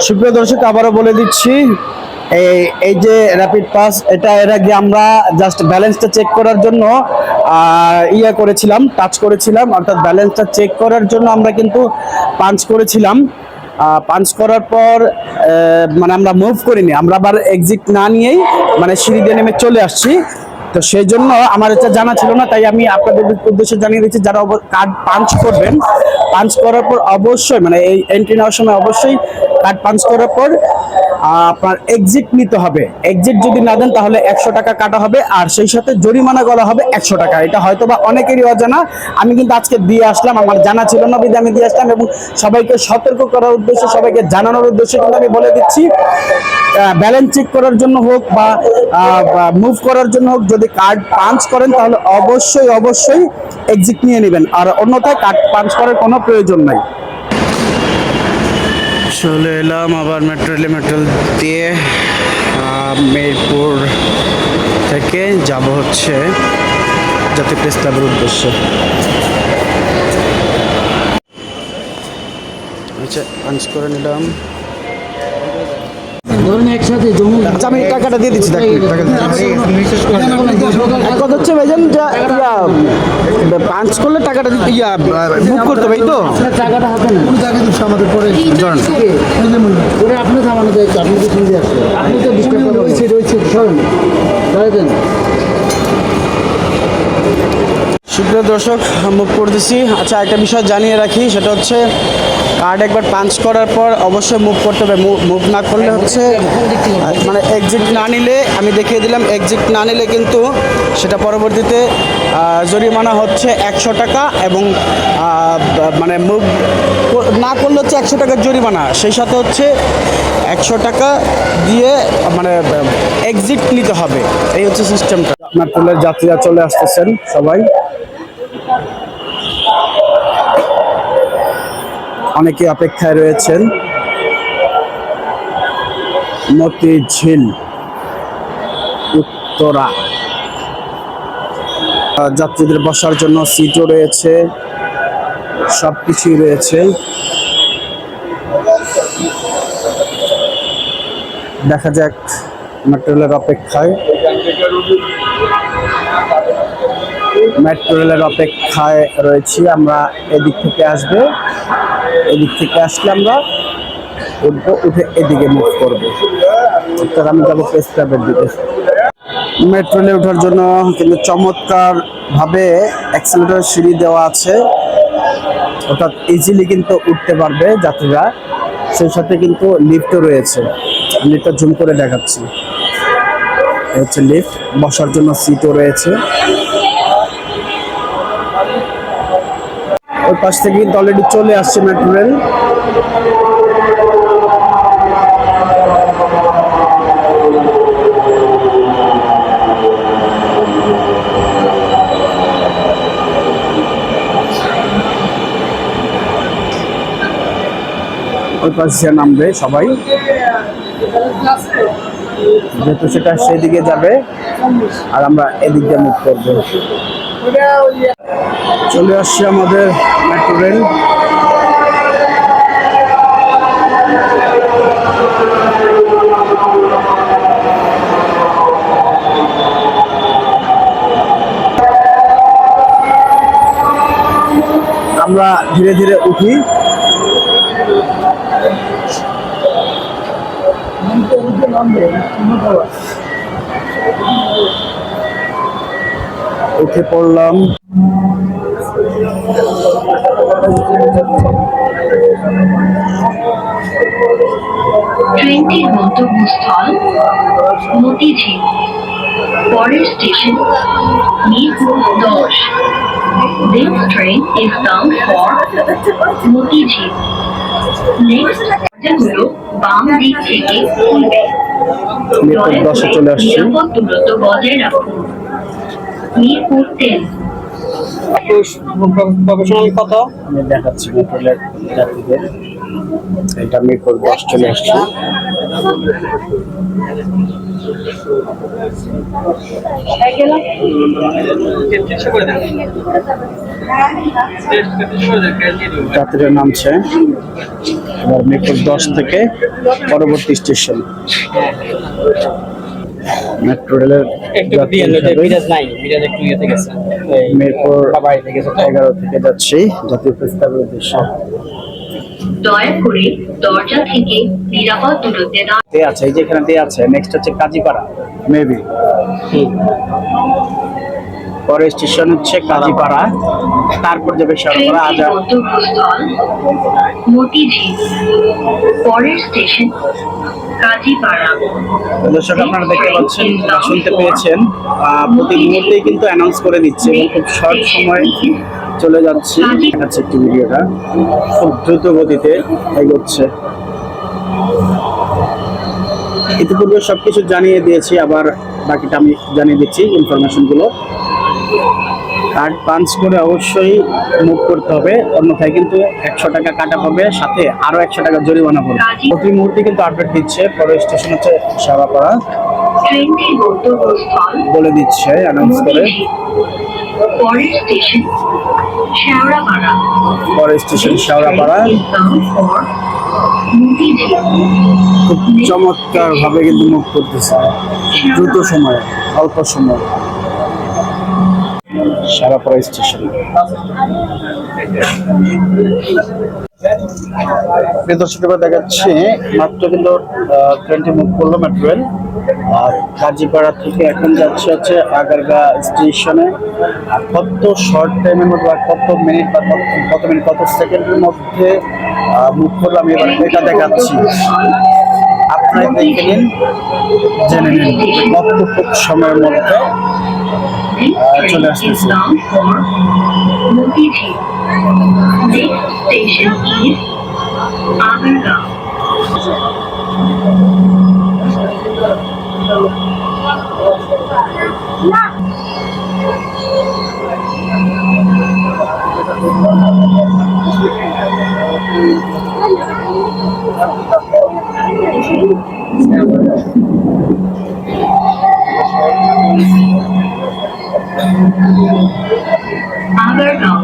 সুপ্রিয় দর্শক, আবারও বলে দিচ্ছি, এই যে র্যাপিড পাস, এটা এর আগে আমরা জাস্ট ব্যালেন্সটা চেক করার জন্য করেছিলাম, টাচ করেছিলাম, অর্থাৎ ব্যালেন্সটা চেক করার জন্য আমরা কিন্তু পাঞ্চ করেছিলাম। পাঞ্চ করার পর মানে আমরা মুভ করিনি, আমরা আবার এক্সিট না নিয়েই মানে সিঁড়ি দিয়ে নেমে চলে আসছি। তো সেই জন্য আমার এটা জানা ছিল না, তাই আমি আপনাদের উদ্দেশ্যে জানিয়ে দিচ্ছি, যারা কার্ড পাঞ্চ করবেন, পাঞ্চ করার পর অবশ্যই মানে এই এন্ট্রি নেওয়ার সময় অবশ্যই কার্ড পাঞ্চ করার পর আপনার এক্সিট নিতে হবে। এক্সিট যদি না দেন তাহলে 100 টাকা কাটা হবে, আর সেই সাথে জরিমানা গলা হবে 100 টাকা। এটা হয়তো বা অনেকেরই অজানা, আমি কিন্তু আজকে দিয়ে আসলাম, আমার জানা ছিল না বিধে আমি দিয়ে আসলাম, এবং সবাইকে সতর্ক করার উদ্দেশ্যে, সবাইকে জানানোর উদ্দেশ্যে কিন্তু আমি বলে দিচ্ছি, ব্যালেন্স চেক করার জন্য হোক বা মুভ করার জন্য হোক, যদি কার্ড পাঞ্চ করেন তাহলে অবশ্যই অবশ্যই এক্সিট নিয়ে নেবেন, আর অন্যথায় কার্ড পাঞ্চ করার কোনো প্রয়োজন নাই। চলে এলাম আবার মেট্রো দিয়ে মিরপুর থেকে যাব হচ্ছে জাতীয় প্রেস ক্লাবের উদ্দেশ্যে। আচ্ছা, পাঞ্চ করে নিলাম, একসাথে আমি টাকাটা দিয়ে দিচ্ছি। কথা হচ্ছে ভাইজান, পাঞ্চ করলে টাকাটা মুভ করতে হবে, তো টাকাটা হাতে না আমাদের পরে আপনি থামানো যাচ্ছে, আপনি তো শুনতে আসছেন, আপনি তো রয়েছে দেন। সুপ্রিয় দর্শক, মুভ করতেছি। আচ্ছা, একটা বিষয় জানিয়ে রাখি, সেটা হচ্ছে কার্ড একবার পাঞ্চ করার পর অবশ্যই মুভ করতে হবে। মুভ না করলে হচ্ছে মানে এক্সিট না নিলে, আমি দেখিয়ে দিলাম, এক্সিট না নিলে কিন্তু সেটা পরবর্তীতে জরিমানা হচ্ছে 100 টাকা, এবং মানে মুভ না করলে হচ্ছে 100 টাকার জরিমানা, সেই সাথে হচ্ছে 100 টাকা দিয়ে মানে এক্সিট নিতে হবে। এই হচ্ছে সিস্টেমটা। আপনার ট্রেনের যাত্রীরা চলে আসতেছেন সবাই, অনেকে অপেক্ষায় রয়েছেন। মতিঝিল উত্তরা, যাত্রীদের বসার জন্য সিটও রয়েছে, সবকিছুই রয়েছে। দেখা যাক, মেট্রো রেলের অপেক্ষায় রয়েছি আমরা। এদিক থেকে আসবে, এদিক থেকে আসলে আমরা উঠবো, উঠে এদিকে মুভ করবো, অর্থাৎ আমি যাবো প্রেস ক্লাবের দিকে। মেট্রো রেলে ওঠার জন্য কিন্তু চমৎকার ভাবে অ্যাক্সেলেটর সিঁড়ি দেওয়া আছে, অর্থাৎ ইজিলি কিন্তু উঠতে পারবে যাত্রীরা। সেই সাথে কিন্তু লিফটও রয়েছে, লিফটটা জুম করে দেখাচ্ছি, হচ্ছে লিফট, বসার জন্য সিটও রয়েছে। ওই পাশ থেকে কিন্তু অলরেডি চলে আসছে মেট্রো রেল। ওই পাশে নামবে সবাই, যেহেতু সেটা সেদিকে যাবে, আর আমরা এদিক দিয়ে মুভ করবো। চলে আসছে আমাদের মেট্রো রেল। আমরা ধীরে ধীরে উঠি। উঠে পড়লাম। ট্রেনটির গন্তব্যস্থল মতিঝিল, পরের station Mirpur 10। This train is bound for Motijheel. Next দরজাগুলো বাম দিক থেকে খুলবে। মিরপুর 10-এ চলে আসছি। নিরাপদ দূরত্ব বজায় রাখুন। মিরপুর 10। প্রফেশনাল কত আমি দেখাচ্ছি মেট্রো রেলের যাত্রীদের। এটা মিরপুর 10 চলে আসছি। যাত্রীরা নামছে এবার মিরপুর 10 থেকে পরবর্তী স্টেশন মেট্রো রেলের মিরপুর 11 থেকে যাচ্ছি জাতীয় প্রস্তাবের উদ্দেশ্যে। দয়া করে দরজা থেকে নিরাপদ দূরত্বে দাঁড়ান। আছে এই যে এখানে দিয়ে আছে, নেক্সট হচ্ছে কাজীপাড়া মেবি, পরের স্টেশন হচ্ছে কাজীপাড়া, তারপর যাবে শেওড়াপাড়া ট্রেনটির আজাদ। গন্তব্যস্থল মতিঝিল, পরের স্টেশন কাজীপাড়া। দর্শক আপনারা দেখতে পাচ্ছেন বা শুনতে পেয়েছেন, প্রতি মুহূর্তেই কিন্তু অ্যানাউন্স করে দিচ্ছে এবং খুব শর্ট সময় চলে যাচ্ছে। দেখাচ্ছে একটি ভিডিওটা খুব দ্রুত গতিতে এগোচ্ছে। ইতিপূর্বে সবকিছু জানিয়ে দিয়েছি, আবার বাকিটা আমি জানিয়ে দিচ্ছি ইনফরমেশনগুলো। কার্ড পাঞ্চ করে অবশ্যই মুভ করতে হবে, অন্যথায় কিন্তু 100 টাকা কাটা পাবে, সাথে আরো 100 টাকা জরিমানা পড়বে। প্রতি মুহূর্তে কিন্তু আপডেট দিচ্ছে। পরের স্টেশন হচ্ছে শেওড়াপাড়া, ট্রেনটির গন্তব্যস্থল বলে দিচ্ছে অ্যানাউন্স করে। মতিঝিল, পরের স্টেশন শেওড়াপাড়া। পরের স্টেশন শেওড়াপাড়া। খুব চমৎকার ভাবে কিন্তু মুভ করতেছে, দ্রুত সময়ে, অল্প সময়। শেওড়াপাড়া স্টেশন। দর্শক এবার দেখাচ্ছে মাত্র কিন্তু ট্রেনটি মুভ করলো মেট্রো রেল, আর কাজীপাড়া থেকে এখন যাচ্ছে হচ্ছে আগারগাঁ স্টেশনে। আর কত শর্ট টাইমের মধ্যে বা কত মিনিট বা কত মিনিট কত সেকেন্ডের মধ্যে মুভ করলাম এবার এটা দেখাচ্ছি। আপনারা দেখে নিন, জেনে নিন কতটুকু সময়ের মধ্যে চলে আসতেছে। Next station is Agargaon. Agargaon,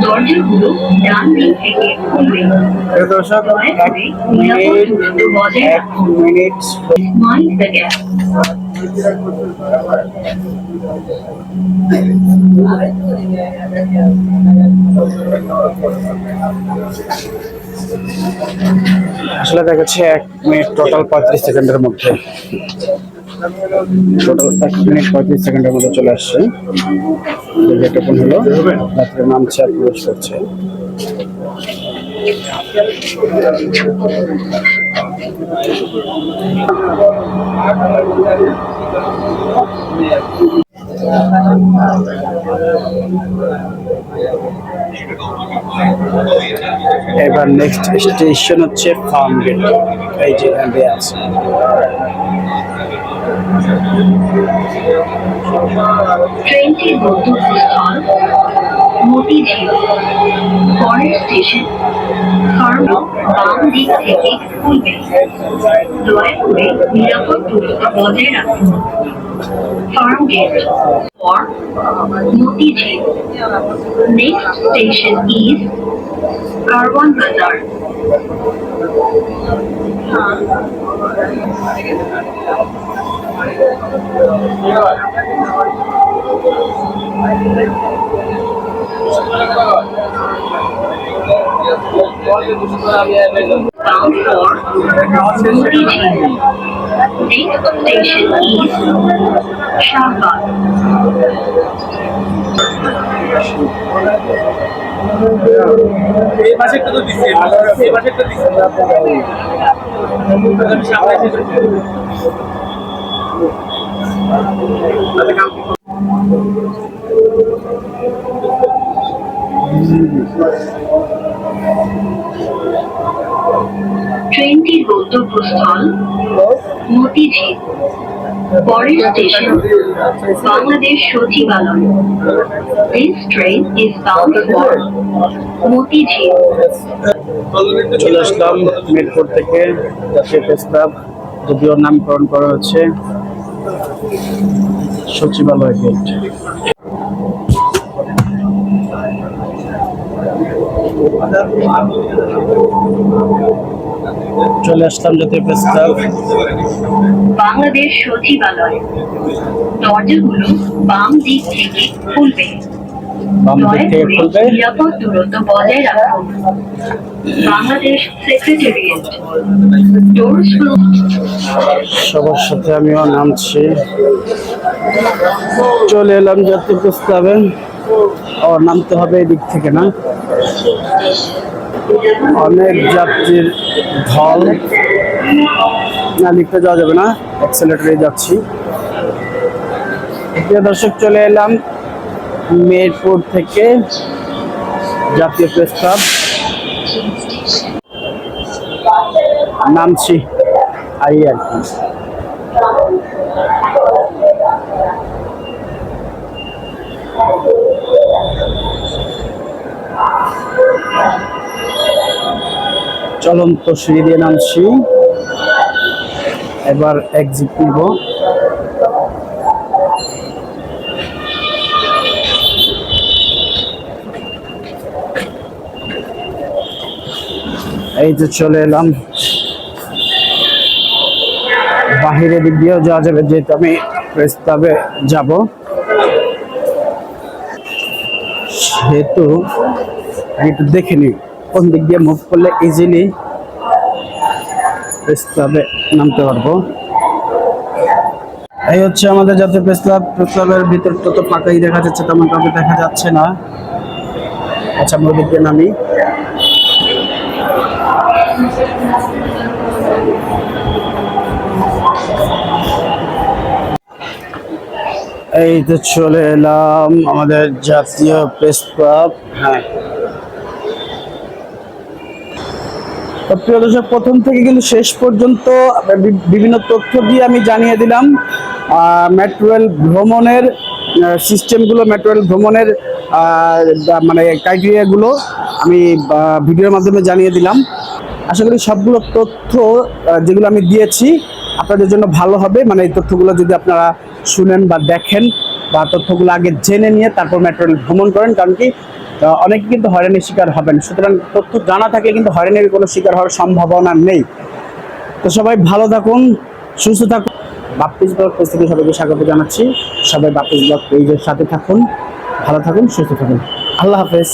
দরজাগুলো ডান দিক থেকে খুলবে। দর্শক দয়া করে নিরাপদ দূরত্ব বজায় রাখুন। Mind the gap. আসলে দেখাচ্ছে 1 মিনিট টোটাল 35 সেকেন্ডের মধ্যে, টোটাল 1 মিনিট 35 সেকেন্ডের মধ্যে চলে আসছে। যেটা কোন হলো যাত্রীর নামছে আর প্রবেশ করছে। এবার নেক্সট স্টেশন হচ্ছে ফার্মগেট, এই যে এখানে আছে। ট্রেনটির গন্তব্যস্থল মতিঝিল, পরের স্টেশন ফার্মগেট, বাম দিক থেকে খুলবে। দয়া করে নিরাপদ দূরত্ব বজায় রাখুন। Farmgate or Motijil. Next station is Karwan Bazar. Bound for Motijil. Next station is Shahbaz. এই পাশে একটা তো দিচ্ছে, এই পাশে একটা দিচ্ছে। ট্রেনটির গন্তব্যস্থল মতিঝিল, পরের স্টেশন বাংলাদেশ সচিবালয়। This train is bound for Motijheel. চলে আসলাম মিরপুর থেকে জাতীয় প্রেস ক্লাব, যদিও নামকরণ করা হচ্ছে সচিবালয় গেট। চলে আসলাম জাতীয় প্রেস ক্লাব। বাংলাদেশ সচিবালয়। দরজাগুলো বাম দিক থেকে খুলবে। বাম দিক দয়া থেকে করে খুলবে। নিরাপদ দূরত্ব বজায় রাখুন। বাংলাদেশ সেক্রেটারিয়েট। Doors will সবার সাথে আমিও নামছি। চলে এলাম জাতীয় প্রেস ক্লাবে। ও নামতে হবে এদিক থেকে না, অনেক যাত্রীর ঢল। না, লিফটে যাওয়া যাবে না, অ্যাক্সেলেটরে যাচ্ছি। প্রিয় দর্শক, চলে এলাম মেহেরপুর থেকে জাতীয় প্রেস ক্লাব। নামছি আর কি। চলন্ত সিঁড়ি দিয়ে নামছি, এবার এক্সিট নিব। এই যে চলে এলাম। বাহিরের দিক দিয়েও যাওয়া যাবে, যেহেতু আমি প্রেস ক্লাবে যাব, সেহেতু আমি একটু দেখে নিই কোন দিক দিয়ে মুভ করলে ইজিলি প্রেস ক্লাবে নামতে পারবো। এই হচ্ছে আমাদের জাতীয় প্রেস ক্লাব। প্রেস ক্লাবের ভিতরটা তো ফাঁকাই দেখা যাচ্ছে, তেমন কাউকে দেখা যাচ্ছে না। আচ্ছা, আমরা ওদিক দিয়ে নামি। এই তো চলে এলাম আমাদের জাতীয় প্রেস ক্লাব। হ্যাঁ, তো প্রিয় দর্শক, প্রথম থেকে কিন্তু শেষ পর্যন্ত বিভিন্ন তথ্য দিয়ে আমি জানিয়ে দিলাম মেট্রো রেল ভ্রমণের সিস্টেমগুলো, মেট্রো রেল ভ্রমণের মানে ক্রাইটেরিয়াগুলো আমি ভিডিওর মাধ্যমে জানিয়ে দিলাম। আশা করি সবগুলো তথ্য যেগুলো আমি দিয়েছি আপনাদের জন্য ভালো হবে। মানে এই তথ্যগুলো যদি আপনারা শুনেন বা দেখেন, বা তথ্যগুলো আগে জেনে নিয়ে তারপর মেট্রো রেল ভ্রমণ করেন, কারণ কি অনেকে কিন্তু হয়রানির শিকার হবেন। সুতরাং তথ্য জানা থাকলে কিন্তু হয়রানির কোনো শিকার হওয়ার সম্ভাবনা নেই। তো সবাই ভালো থাকুন, সুস্থ থাকুন। বাপ্পিস ব্লগ পেজ থেকে সবাইকে স্বাগত জানাচ্ছি। সবাই বাপ্পিস ব্লগ পেজের সাথে থাকুন, ভালো থাকুন, সুস্থ থাকুন। আল্লাহ হাফেজ।